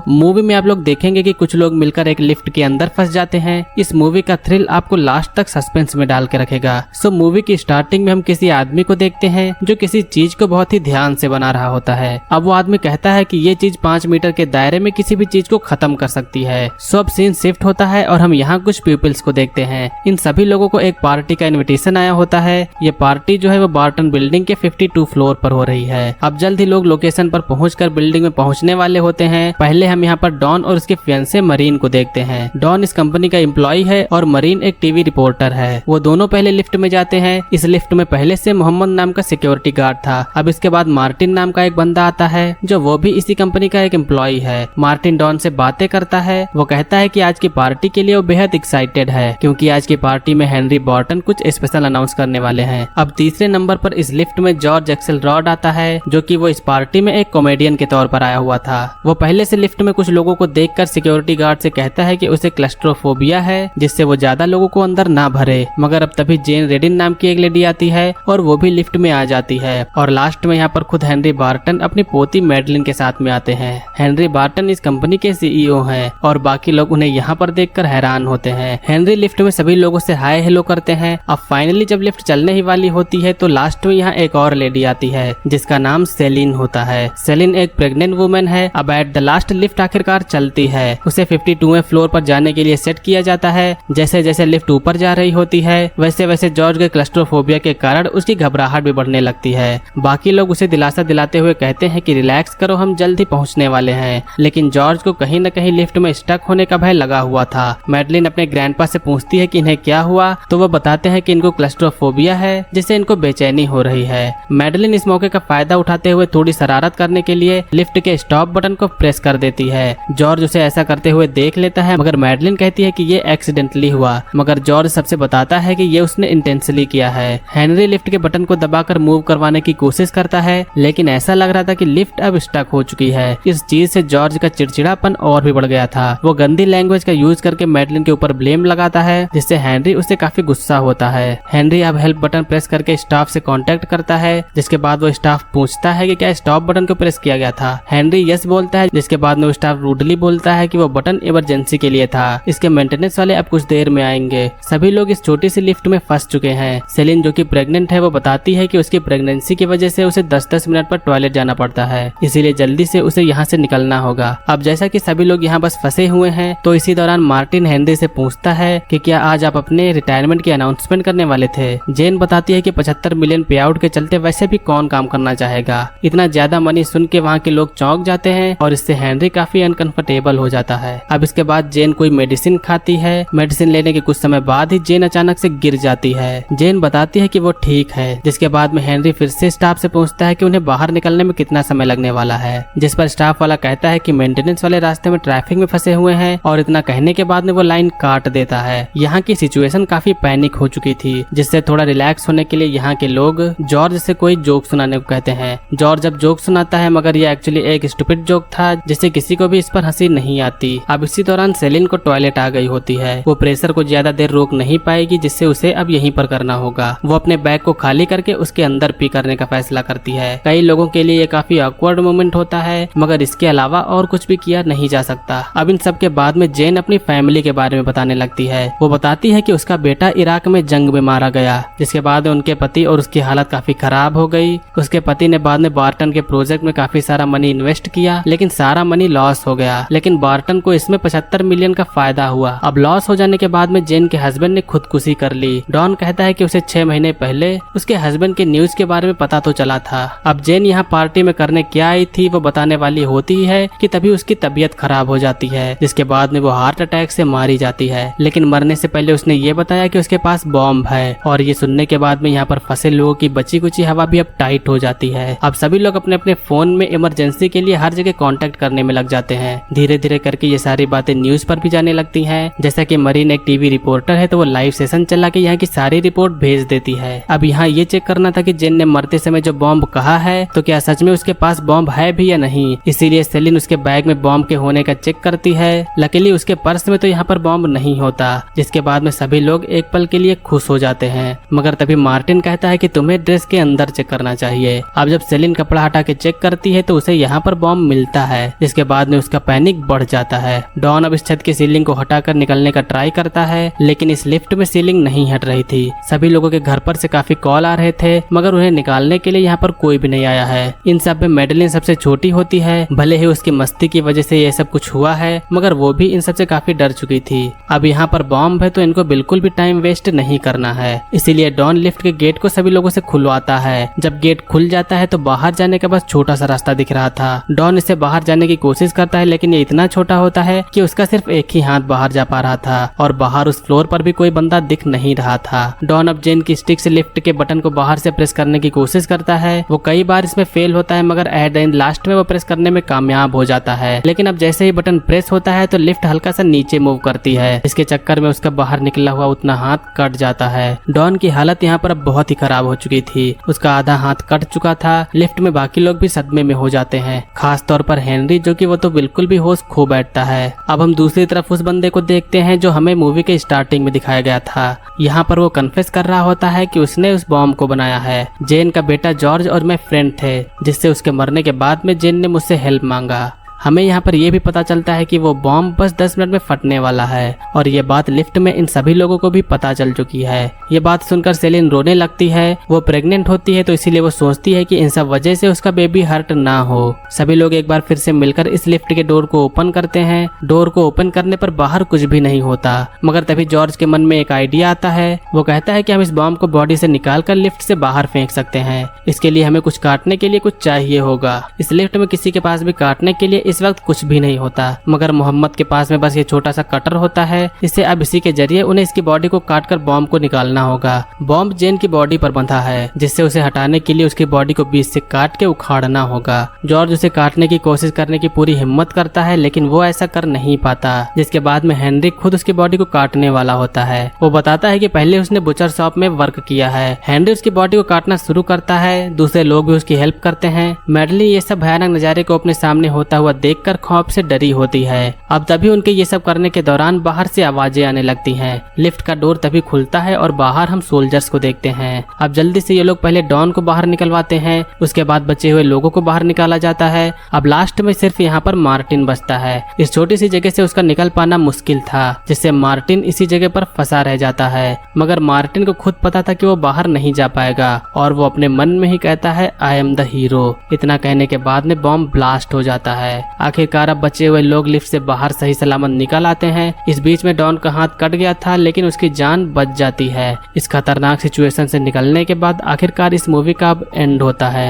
Movie में आप लोग देखेंगे कि कुछ लोग मिलकर एक लिफ्ट के अंदर फंस जाते हैं। इस मूवी का थ्रिल आपको लास्ट तक सस्पेंस में डाल के रखेगा। सो मूवी की स्टार्टिंग में हम किसी आदमी को देखते हैं जो किसी चीज को बहुत ही ध्यान से बना रहा होता है। अब वो आदमी कहता है कि ये चीज 5 मीटर के दायरे में किसी भी चीज को खत्म कर सकती है। सो अब सीन शिफ्ट होता है और हम यहाँ कुछ पीपल्स को देखते हैं। इन सभी लोगों को एक पार्टी का इनविटेशन आया होता है। ये पार्टी जो है वो बार्टन बिल्डिंग के 52 फ्लोर पर हो रही है। अब जल्द ही लोग लोकेशन पर पहुंचकर बिल्डिंग में पहुंचने वाले होते हैं। पहले हम यहाँ पर डॉन और उसके फियांसे मरीन को देखते हैं। डॉन इस कंपनी का एम्प्लॉय है और मरीन एक टीवी रिपोर्टर है। वो दोनों पहले लिफ्ट में जाते हैं। इस लिफ्ट में पहले से मोहम्मद नाम का सिक्योरिटी गार्ड था। अब इसके बाद मार्टिन नाम का एक बंदा आता है जो वो भी इसी कंपनी का एक एम्प्लॉय है। मार्टिन डॉन से बातें करता है। वो कहता है कि आज की पार्टी के लिए वो बेहद एक्साइटेड है क्योंकि आज की पार्टी में हेनरी बार्टन कुछ स्पेशल अनाउंस करने वाले हैं। अब तीसरे नंबर पर इस लिफ्ट में जॉर्ज एक्सेलरॉड आता है जो कि वो इस पार्टी में एक कॉमेडियन के तौर पर आया हुआ था। वो पहले से लिफ्ट में कुछ लोगों को देखकर सिक्योरिटी गार्ड से कहता है कि उसे क्लस्ट्रोफोबिया है जिससे वो ज्यादा लोगों को अंदर ना भरे। मगर अब तभी जेन रेडिन नाम की एक लेडी आती है और वो भी लिफ्ट में आ जाती है। और लास्ट में यहाँ पर खुद हेनरी बार्टन अपनी पोती मैडलिन के साथ में आते हैं। हेनरी बार्टन इस कंपनी के सीईओ हैं और बाकी लोग उन्हें यहाँ पर देखकर हैरान होते हैं। हेनरी लिफ्ट में सभी लोगों से हाय हेलो करते हैं। अब फाइनली जब लिफ्ट चलने ही वाली होती है तो लास्ट में यहाँ एक और लेडी आती है जिसका नाम सेलिन होता है। सेलिन एक प्रेग्नेंट वुमेन है। अब एट द लास्ट लिफ्ट आखिरकार चलती है। उसे 52वें फ्लोर पर जाने के लिए सेट किया जाता है। जैसे जैसे लिफ्ट ऊपर जा रही होती है वैसे वैसे जॉर्ज के क्लस्ट्रोफोबिया के कारण उसकी घबराहट भी बढ़ने लगती है। बाकी लोग उसे दिलासा दिलाते हुए कहते हैं कि रिलैक्स करो, हम जल्द ही पहुंचने वाले हैं। लेकिन जॉर्ज को कहीं न कहीं लिफ्ट में स्टक होने का भय लगा हुआ था। मैडलिन अपने ग्रैंडपा से पूछती है कि इन्हें क्या हुआ तो वो बताते हैं कि इनको क्लस्ट्रोफोबिया है जिससे इनको बेचैनी हो रही है। मैडलिन इस मौके का फायदा उठाते हुए थोड़ी शरारत करने के लिए लिफ्ट के स्टॉप बटन को प्रेस कर देती है। जॉर्ज उसे ऐसा करते हुए देख लेता है मगर मैडलिन कहती है कि ये एक्सीडेंटली हुआ। मगर जॉर्ज सबसे बताता है कि ये उसने इंटेंशनली किया है। हेनरी लिफ्ट के बटन को दबाकर मूव करवाने की कोशिश करता है लेकिन ऐसा लग रहा था कि लिफ्ट अब स्टक हो चुकी है। इस चीज से जॉर्ज का चिड़चिड़ापन और भी बढ़ गया था। वो गंदी लैंग्वेज का यूज करके मैडलिन के ऊपर ब्लेम लगाता है जिससे हेनरी उससे काफी गुस्सा होता है। हेनरी अब हेल्प बटन प्रेस करके स्टाफ से कांटेक्ट करता है जिसके बाद वो स्टाफ पूछता है कि क्या स्टॉप बटन को प्रेस किया गया था। हेनरी यस बोलता है जिसके बाद में स्टाफ रूडली बोलता है कि वो बटन इमरजेंसी के लिए था, इसके मेंटेनेंस वाले अब कुछ देर में आएंगे। सभी लोग इस छोटी सी लिफ्ट में फंस चुके हैं। सेलिन जो कि प्रेग्नेंट है वो बताती है कि उसकी प्रेगनेंसी की वजह से उसे 10-10 मिनट पर टॉयलेट जाना पड़ता है, इसीलिए जल्दी से उसे यहाँ से निकलना होगा। अब जैसा कि सभी लोग यहाँ बस फंसे हुए हैं तो इसी दौरान मार्टिन हेनरी से पूछता है कि क्या आज आप अपने रिटायरमेंट की अनाउंसमेंट करने वाले थे। जेन बताती है कि 75 मिलियन पे आउट के चलते वैसे भी कौन काम करना चाहेगा। इतना ज्यादा मनी सुन के वहाँ के लोग चौंक जाते हैं और इससे हेनरी काफी अनकंफर्टेबल हो जाता है। अब इसके बाद जेन कोई मेडिसिन खाती है। मेडिसिन लेने के कुछ समय बाद ही जेन अचानक से गिर जाती है। जेन बताती है कि वो ठीक है, जिसके बाद में हेनरी फिर से स्टाफ से पूछता है कि उन्हें बाहर निकलने में कितना समय लगने वाला है, जिस पर स्टाफ वाला कहता है कि मेंटेनेंस वाले रास्ते में ट्रैफिक में फंसे हुए हैं और इतना कहने के बाद में वो लाइन काट देता है। यहाँ की सिचुएशन काफी पैनिक हो चुकी थी, जिससे थोड़ा रिलैक्स होने के लिए यहाँ के लोग जॉर्ज से कोई जोक सुनाने को कहते हैं। जॉर्ज अब जोक सुनाता है मगर ये एक्चुअली एक स्टूपिड जोक था जिससे किसी को भी इस पर हंसी नहीं आती। अब इसी दौरान सेलिन को टॉयलेट आ गई होती है। वो प्रेशर को ज्यादा देर रोक नहीं पाएगी जिससे उसे अब यहीं पर करना होगा। वो अपने बैग को खाली करके उसके अंदर पी करने का फैसला करती है। कई लोगों के लिए ये काफी ऑकवर्ड मोमेंट होता है मगर इसके अलावा और कुछ भी किया नहीं जा सकता। अब इन सब के बाद में जेन अपनी फैमिली के बारे में बताने लगती है। वो बताती है कि उसका बेटा इराक में जंग में मारा गया, जिसके बाद उनके पति और उसकी हालत काफी खराब हो गई। उसके पति ने बाद में बार्टन के प्रोजेक्ट में काफी सारा मनी इन्वेस्ट किया लेकिन सारा मनी लॉस हो गया, लेकिन बार्टन को इसमें 75 मिलियन का फायदा हुआ। अब लॉस हो जाने के बाद में जेन के हस्बैंड ने खुदकुशी कर ली। डॉन कहता है कि उसे 6 महीने पहले उसके हस्बैंड के न्यूज के बारे में पता तो चला था। अब जेन यहाँ पार्टी में करने क्या आई थी वो बताने वाली होती है कि तभी उसकी तबीयत खराब हो जाती है, जिसके बाद में वो हार्ट अटैक से मारी जाती है। लेकिन मरने से पहले उसने ये बताया कि उसके पास बॉम्ब है और ये सुनने के बाद में यहाँ पर फंसे लोगों की बची कुची हवा भी अब टाइट हो जाती है। अब सभी लोग अपने अपने फोन में इमरजेंसी के लिए हर जगह कांटेक्ट करने में लग जाते हैं। धीरे धीरे करके ये सारी बातें न्यूज पर भी जाने लगती हैं। जैसा कि मरीन एक टीवी रिपोर्टर है तो वो लाइव सेशन चला के यहाँ की सारी रिपोर्ट भेज देती है। अब यहाँ ये चेक करना था कि जेन ने मरते समय जो बॉम्ब कहा है तो क्या सच में उसके पास बॉम्ब है भी या नहीं। इसीलिए सेलिन उसके बैग में बॉम्ब के होने का चेक करती है। लकीली उसके पर्स में तो यहाँ पर बॉम्ब नहीं होता, जिसके बाद में सभी लोग एक पल के लिए खुश हो जाते हैं। मगर तभी मार्टिन कहता है कि तुम्हें ड्रेस के अंदर चेक करना चाहिए। अब जब सेलिन कपड़ा हटा के चेक करती है तो उसे यहाँ पर बॉम्ब मिलता है, जिसके बाद में उसका पैनिक बढ़ जाता है। डॉन अब इस छत की सीलिंग को हटाकर निकलने का ट्राई करता है, लेकिन इस लिफ्ट में सीलिंग नहीं हट रही थी। सभी लोगों के घर पर से काफी कॉल आ रहे थे, मगर उन्हें निकालने के लिए यहाँ पर कोई भी नहीं आया है। इन सब में मैडेलिन सबसे छोटी होती है। भले ही उसकी मस्ती की वजह से ये सब कुछ हुआ है, मगर वो भी इन सबसे काफी डर चुकी थी। अब यहाँ पर बॉम्ब है तो इनको बिल्कुल भी टाइम वेस्ट नहीं करना है, इसीलिए डॉन लिफ्ट के गेट को सभी लोगों से खुलवाता है। जब गेट खुल जाता है तो बाहर जाने का बस छोटा सा रास्ता दिख रहा था। डॉन इससे बाहर जाने की कोशिश करता है, लेकिन ये इतना छोटा होता है कि उसका सिर्फ एक ही हाथ बाहर जा पा रहा था और बाहर उस फ्लोर पर भी कोई बंदा दिख नहीं रहा था। डॉन अब जेन की स्टिक से लिफ्ट के बटन को बाहर से प्रेस करने की कोशिश करता है। वो कई बार इसमें फेल होता है, मगर एट द एंड लास्ट में वो प्रेस करने में कामयाब हो जाता है। लेकिन अब जैसे ही बटन प्रेस होता है तो लिफ्ट हल्का सा नीचे मूव करती है। इसके चक्कर में उसका बाहर निकला हुआ उतना हाथ कट जाता है। डॉन की हालत यहाँ पर अब बहुत ही खराब हो चुकी थी। उसका आधा हाथ कट चुका था। लिफ्ट में बाकी लोग भी सदमे में हो जाते हैं, खास तौर पर हेनरी, जो कि वो तो बिल्कुल भी होश खो बैठता है। अब हम दूसरी तरफ उस बंदे को देखते हैं जो हमें मूवी के स्टार्टिंग में दिखाया गया था। यहाँ पर वो कन्फेस कर रहा होता है कि उसने उस बॉम्ब को बनाया है। जेन का बेटा जॉर्ज और मैं फ्रेंड थे, जिससे उसके मरने के बाद में जेन ने मुझसे हेल्प मांगा। हमें यहाँ पर यह भी पता चलता है कि वो बॉम्ब बस 10 मिनट में फटने वाला है और ये बात लिफ्ट में इन सभी लोगों को भी पता चल चुकी है। ये बात सुनकर सेलिन रोने लगती है। वो प्रेग्नेंट होती है तो इसीलिए वो सोचती है कि इन सब वजह से उसका बेबी हर्ट ना हो। सभी लोग एक बार फिर से मिलकर इस लिफ्ट के डोर को ओपन करते हैं। डोर को ओपन करने पर बाहर कुछ भी नहीं होता, मगर तभी जॉर्ज के मन में एक आइडिया आता है। वो कहता है कि हम इस बॉम्ब को बॉडी से निकाल कर लिफ्ट से बाहर फेंक सकते हैं। इसके लिए हमें कुछ काटने के लिए कुछ चाहिए होगा। इस लिफ्ट में किसी के पास भी काटने के लिए इस वक्त कुछ भी नहीं होता, मगर मोहम्मद के पास में बस ये छोटा सा कटर होता है। इससे अब इसी के जरिए उन्हें इसकी बॉडी को काटकर बॉम्ब को निकालना होगा। बॉम्ब जेन की बॉडी पर बंधा है, जिससे उसे हटाने के लिए उसकी बॉडी को बीच से काट के उखाड़ना होगा। जॉर्ज उसे काटने की कोशिश करने की पूरी हिम्मत करता है, लेकिन वो ऐसा कर नहीं पाता, जिसके बाद में हेनरी खुद उसकी बॉडी को काटने वाला होता है। वो बताता है कि पहले उसने बुचर शॉप में वर्क किया है। हेनरी उसकी बॉडी को काटना शुरू करता है। दूसरे लोग भी उसकी हेल्प करते हैं। मैडलिन ये सब भयानक नजारे को अपने सामने होता हुआ देखकर खौफ से डरी होती है। अब तभी उनके ये सब करने के दौरान बाहर से आवाजें आने लगती हैं। लिफ्ट का डोर तभी खुलता है और बाहर हम सोल्जर्स को देखते हैं। अब जल्दी से ये लोग पहले डॉन को बाहर निकलवाते हैं, उसके बाद बचे हुए लोगों को बाहर निकाला जाता है। अब लास्ट में सिर्फ यहाँ पर मार्टिन बचता है। इस छोटी सी जगह से उसका निकल पाना मुश्किल था, जिससे मार्टिन इसी जगह पर फंसा रह जाता है। मगर मार्टिन को खुद पता था कि वो बाहर नहीं जा पाएगा और वो अपने मन में ही कहता है आई एम द हीरो। इतना कहने के बाद में बॉम्ब ब्लास्ट हो जाता है। आखिरकार अब बचे हुए लोग लिफ्ट से बाहर सही सलामत निकल आते हैं। इस बीच में डॉन का हाथ कट गया था, लेकिन उसकी जान बच जाती है। इस खतरनाक सिचुएशन से निकलने के बाद आखिरकार इस मूवी का अब एंड होता है।